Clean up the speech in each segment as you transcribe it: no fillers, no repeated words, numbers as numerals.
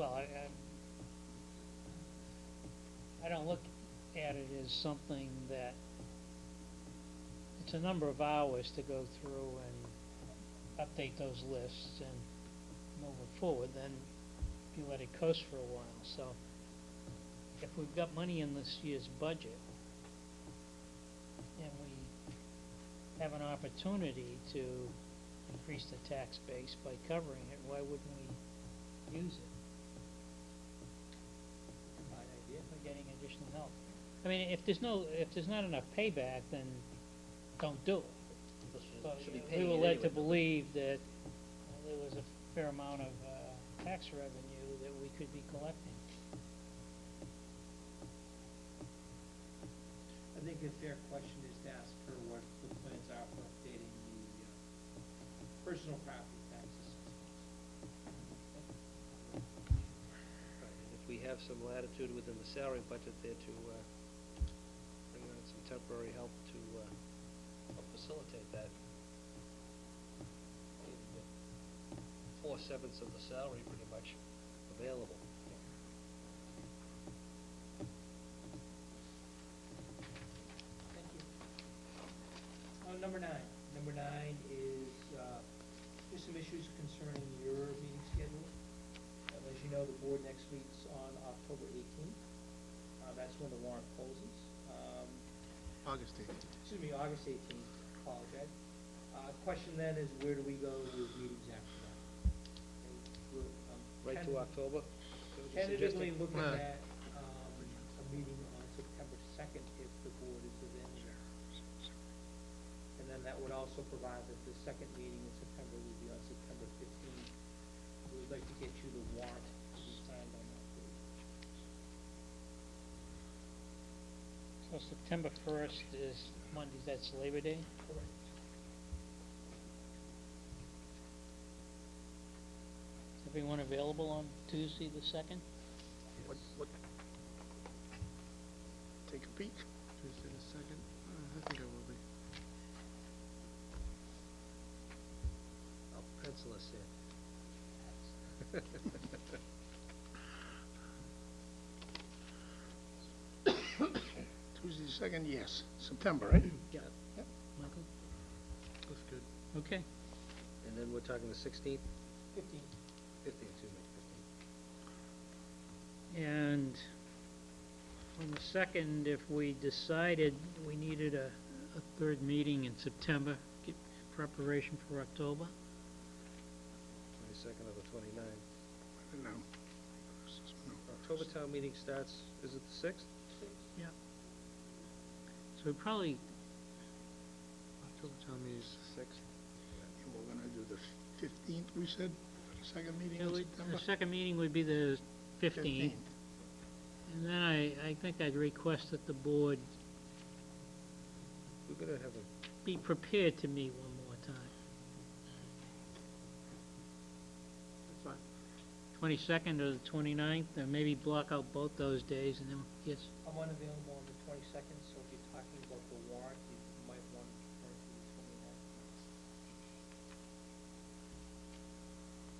well, I don't look at it as something that, it's a number of hours to go through and update those lists and move it forward, then you let it coast for a while. So if we've got money in this year's budget and we have an opportunity to increase the tax base by covering it, why wouldn't we use it? Fine idea. For getting additional help. I mean, if there's not enough payback, then don't do it. But Should be we paying were it led to anyway. believe that there was a fair amount of tax revenue that we could be collecting. I think a fair question is to ask her what the plans are for updating the personal property tax assessments. Right, and if we have some latitude within the salary budget there to bring on some temporary help to help facilitate that. 4/7 of the salary pretty much available. Thank you. Number nine. Number nine is just some issues concerning your meeting schedule. As you know, the board next meets on October 18th. That's when the warrant closes. August 8th. Excuse me, August 18th, apologize. Question then is, where do we go with meetings after that? Right to October? Tentatively looking Right. at a meeting on September 2nd if the board is within there. And then that would also provide that the second meeting in September would be on September 15th. We would like to get you the warrant to be signed on that date. So September 1st is Monday, that's Labor Day? Correct. Is everyone available on Tuesday the 2nd? What? Take a peek. Tuesday the 2nd? I think I will be. I'll pencil us in. Tuesday the 2nd, yes. September, right? Yeah. Michael? That's good. Okay. And then we're talking the 16th? 15th. 15th, excuse me, And on the 2nd, if we decided we needed a third meeting in September, get preparation for October, 22nd or the 29th. No. October town meeting starts, is it the 6th? so we probably, October town meeting is the 6th. And we're gonna do the 15th, we said, for the second meeting in the September? second meeting would be the 15th. And then I think I'd request that the board We're gonna have a, be prepared to meet one more time. That's fine. 22nd or the 29th, or maybe block out both those days, and then, yes, I'm unavailable on the 22nd, so if you're talking about the warrant, you might want to turn to the 29th.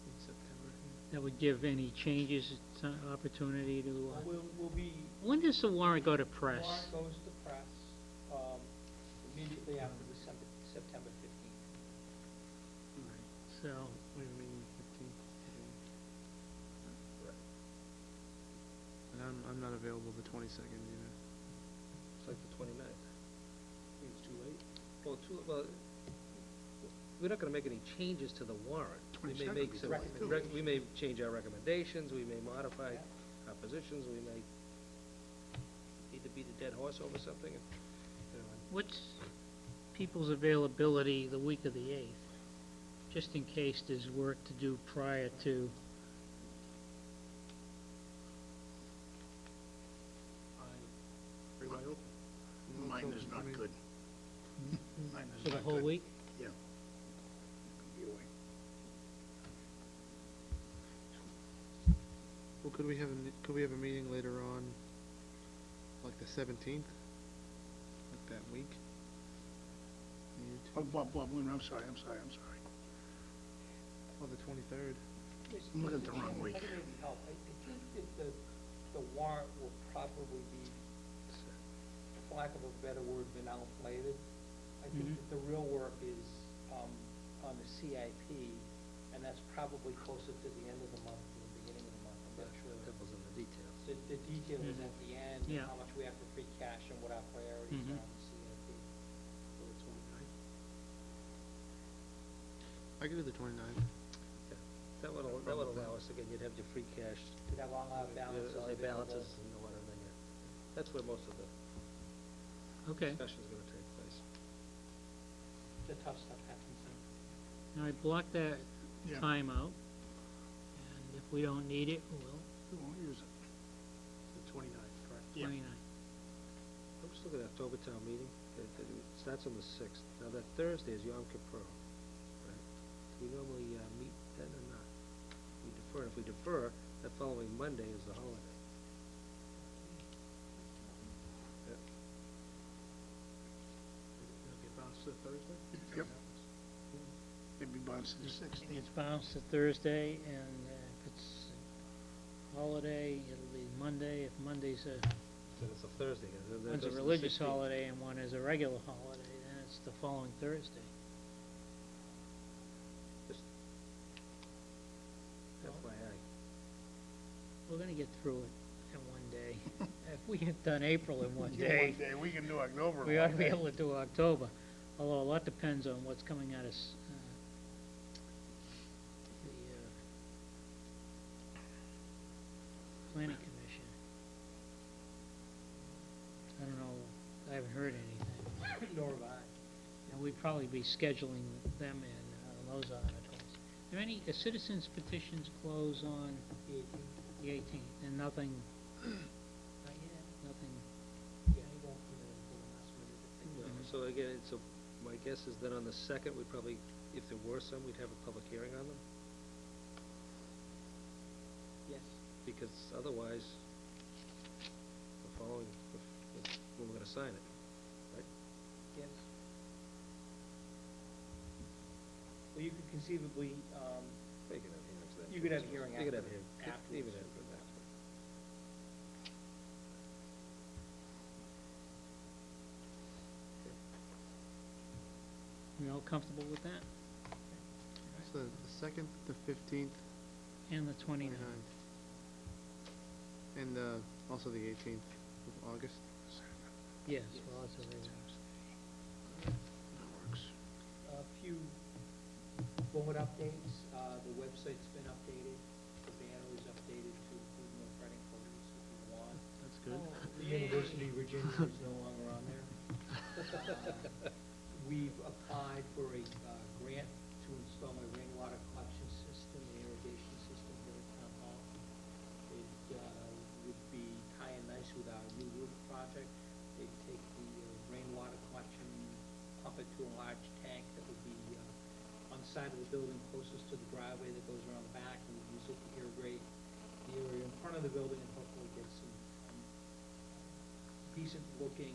In September. that would give any changes, some opportunity to, We'll be, when does the warrant go to press? warrant goes to press immediately after the September 15th. So, We have a meeting 15th. And I'm not available the 22nd either. it's like the 29th. It's too late. Well, we're not gonna make any changes to the warrant. We may 22nd make would some, be great, too. we may change our recommendations, we may modify Yeah. our positions, we may need to beat a dead horse over something, you know. what's people's availability the week of the 8th? Just in case there's work to do prior to, Pretty wide open. Mine is not good. Mine is for the not whole good. week? Yeah. Be away. Well, could we have a meeting later on, like the 17th? Like that week? Needed to- Oh, I'm sorry. Or the 23rd? I'm looking at the wrong week. I can maybe help. I think that the warrant will probably be, for lack of a better word, vanilla-flavored. I think Mhm. that the real work is on the CIP, and that's probably closer to the end of the month than the beginning of the month. I'm not sure. Devil's in the details. The detail is Mhm. at the end, Yeah. and how much we have for free cash and what our priorities Mhm. are on the CIP. So the 29th? I could do the 29th. Yeah. That would allow us, again, you'd have your free cash. We'd have all our balances All your available. balances and whatever, then you, that's where most of the Okay, discussion's gonna take place. The tough stuff happens then. all right, block that Yeah. time out, and if we don't need it, we'll, We won't use it. The 29th, correct? Yeah. 29. I'm just looking at October town meeting, it starts on the 6th. Now, that Thursday is Yom Kippur, right? Do we normally meet then or not? We defer, and if we defer, that following Monday is the holiday. Yep. It'll get bounced to Thursday? Yep. Maybe bounce to the It's 16th. bounced to Thursday, and if it's a holiday, it'll be Monday. If Monday's So it's a Thursday. one's a religious holiday and one is a regular holiday, then it's the following Thursday. Just FYI. We're gonna get through it in one day. If we had done April in one Yeah, day, we can do October. in we one ought to be day. able to do October. Although a lot depends on what's coming out of the planning commission. I don't know, I haven't heard anything. Nor have I. And we'd probably be scheduling them in those articles. Are there any citizens petitions close on The 18th. the 18th, and nothing, Not yet. nothing, Yeah, you won't come in until the last minute. No, So again, so my guess is that on the 2nd, we'd probably, if there were some, we'd have a public hearing on them, Yes. because otherwise, the following, when we're gonna sign it, right? Yes. Well, you could conceivably, They could have hearings then. You could have a hearing You could have after- hearing, afterwards. even after that. you all comfortable with that? So the 2nd, the 15th, And the 29th. 29th. And also the 18th of August. Yes, well, it's a regular. That works. a few bullet updates. The website's been updated. The banner is updated to include North Reading photos if you want. That's good. The University of Virginia is no longer on there. We've applied for a grant to install a rainwater collection system, an irrigation system here at Town Hall. It would be tying nice with our new roof project. They'd take the rainwater collection, pump it to a large tank that would be on the side of the building closest to the driveway that goes around the back, and we'd use it to irrigate the area in front of the building and hopefully get some decent-looking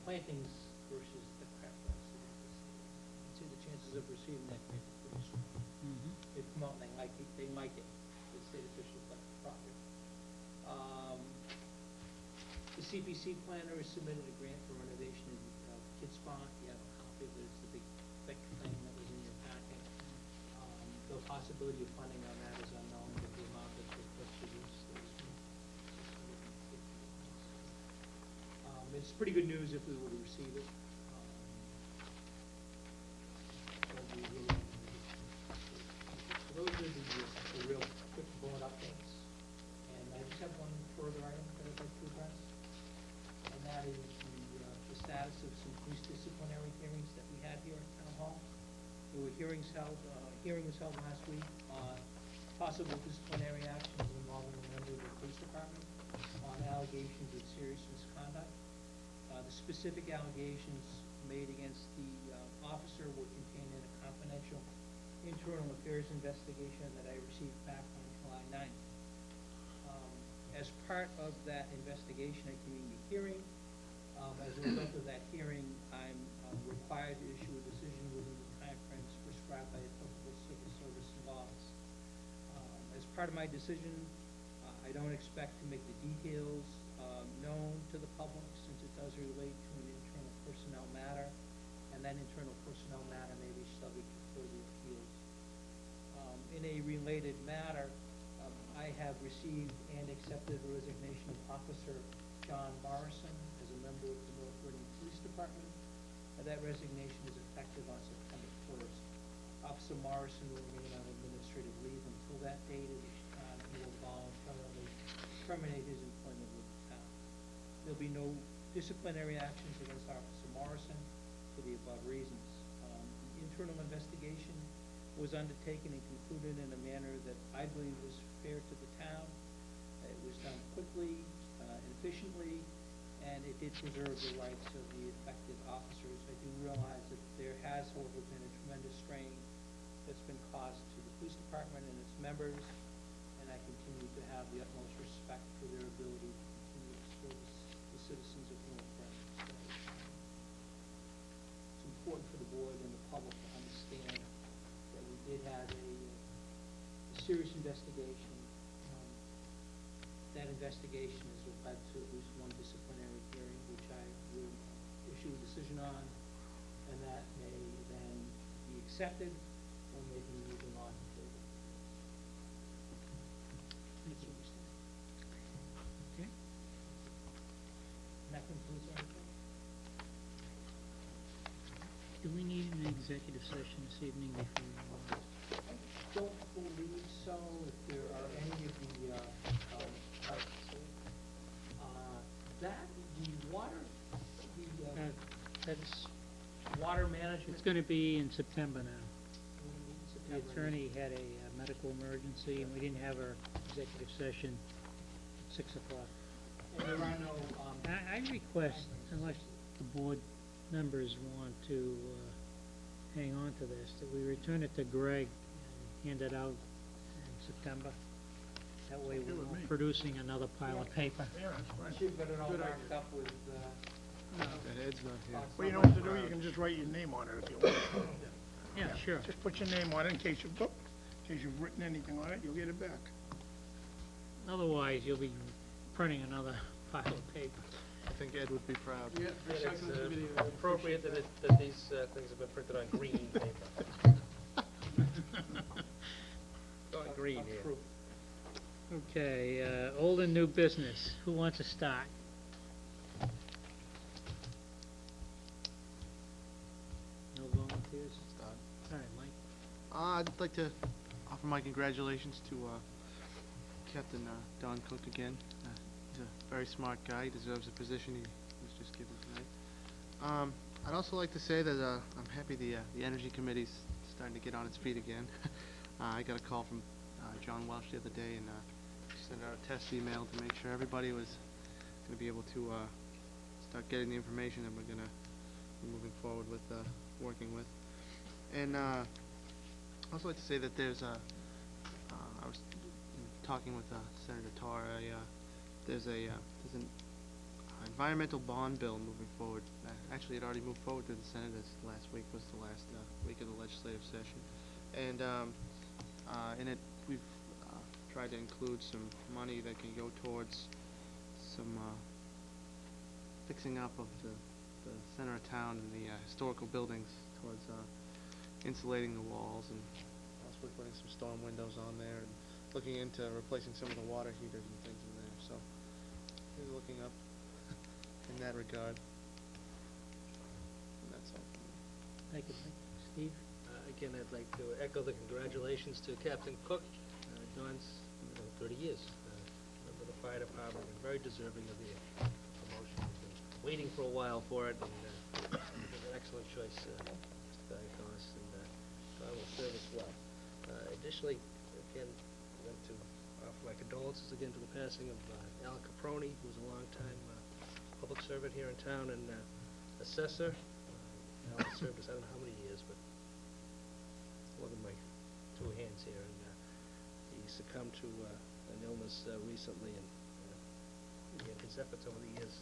plantings versus the crap grass. I'd say the chances of receiving that grant are pretty strong. Mhm. They've come out and they like it, the state officials like the project. The CPC planner has submitted a grant for renovation of Kid Spot. You have a copy of it, it's the big thick thing that was in your packet. The possibility of funding on that is unknown, but the amount that's requested is $650. It's pretty good news if we were to receive it. So those are the real quick board updates. And I just have one further item that I'd like to address, and that is the status of some police disciplinary hearings that we had here at Town Hall. There were hearing was held last week on possible disciplinary actions involving a member of the police department on allegations of serious misconduct. The specific allegations made against the officer were contained in a confidential internal affairs investigation that I received back on July 9th. As part of that investigation, I convened a hearing. As a result of that hearing, I'm required to issue a decision within the timeframes prescribed by applicable civil service laws. part of my decision. I don't expect to make the details known to the public, since it does relate to an internal personnel matter, and that internal personnel matter may be subject to further appeals. In a related matter, I have received and accepted the resignation of Officer John Morrison as a member of the North Reading Police Department. That resignation is effective on September 1st. Officer Morrison will remain on administrative leave until that date, at which time he will voluntarily terminate his employment with the town. There'll be no disciplinary actions against Officer Morrison for the above reasons. The internal investigation was undertaken and concluded in a manner that I believe was fair to the town. It was done quickly and efficiently, and it did preserve the rights of the affected officers. I do realize that there has, however, been a tremendous strain that's been caused to the police department and its members, and I continue to have the utmost respect for their ability to continue to service the citizens of North Reading. So, it's important for the board and the public to understand that we did have a serious investigation. That investigation has led to at least one disciplinary hearing, which I will issue a decision on, and that may then be accepted or may be moving on further. That's what we stand. Okay. And that concludes our report. Do we need an executive session this evening before? I don't believe so. If there are any of the, the water, That's, water management. it's gonna be in September now. The September. attorney had a medical emergency, and we didn't have our executive session at 6 o'clock. And there are no, I request, unless the board members want to hang on to this, that we return it to Greg and hand it out in September. That way Okay we're with not me. producing another pile of paper. Yeah, that's I fine. should get it all Good marked idea. up with, Yeah, Ed's not here. Well, you know what to do, you can just write your name on it if you want. Yeah, sure. Just put your name on it in case you've written anything on it, you'll get it back. Otherwise, you'll be printing another pile of paper. I think Ed would be proud. Yeah, it's appropriate that these things have been printed on green paper. On green here. approved. Okay, old and new business. Who wants to start? No volunteers? Start. All right, Mike. I'd like to offer my congratulations to Captain Don Cook again. He's a very smart guy. He deserves the position he was just given tonight. I'd also like to say that I'm happy the Energy Committee's starting to get on its feet again. I got a call from John Welsh the other day, and sent out a test email to make sure everybody was going to be able to start getting the information that we're going to be moving forward with working with. And I'd also like to say that there's I was talking with Senator Tarr. There's an environmental bond bill moving forward. Actually, it already moved forward through the Senate. This last week was the last week of the legislative session, and in it we've tried to include some money that can go towards some fixing up of the center of town and the historical buildings, towards insulating the walls and possibly putting some storm windows on there, and looking into replacing some of the water heaters and things in there. So we're looking up in that regard. And that's all. Thank you, Mike. Steve? Again, I'd like to echo the congratulations to Captain Cook. Don's 30 years, member of the fire department, and very deserving of the promotion. He's been waiting for a while for it, and it was an excellent choice, Mr. Diakonis, and Don will serve us well. Additionally, again, I'd like to offer my condolences again to the passing of Al Caproni, who was a long-time public servant here in town and assessor. Al served us, I don't know how many years, but more than my two hands here, and he succumbed to an illness recently, and again, his efforts over the years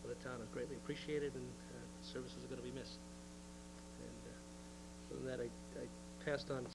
for the town are greatly appreciated, and services are going to be missed. And other than that, I passed on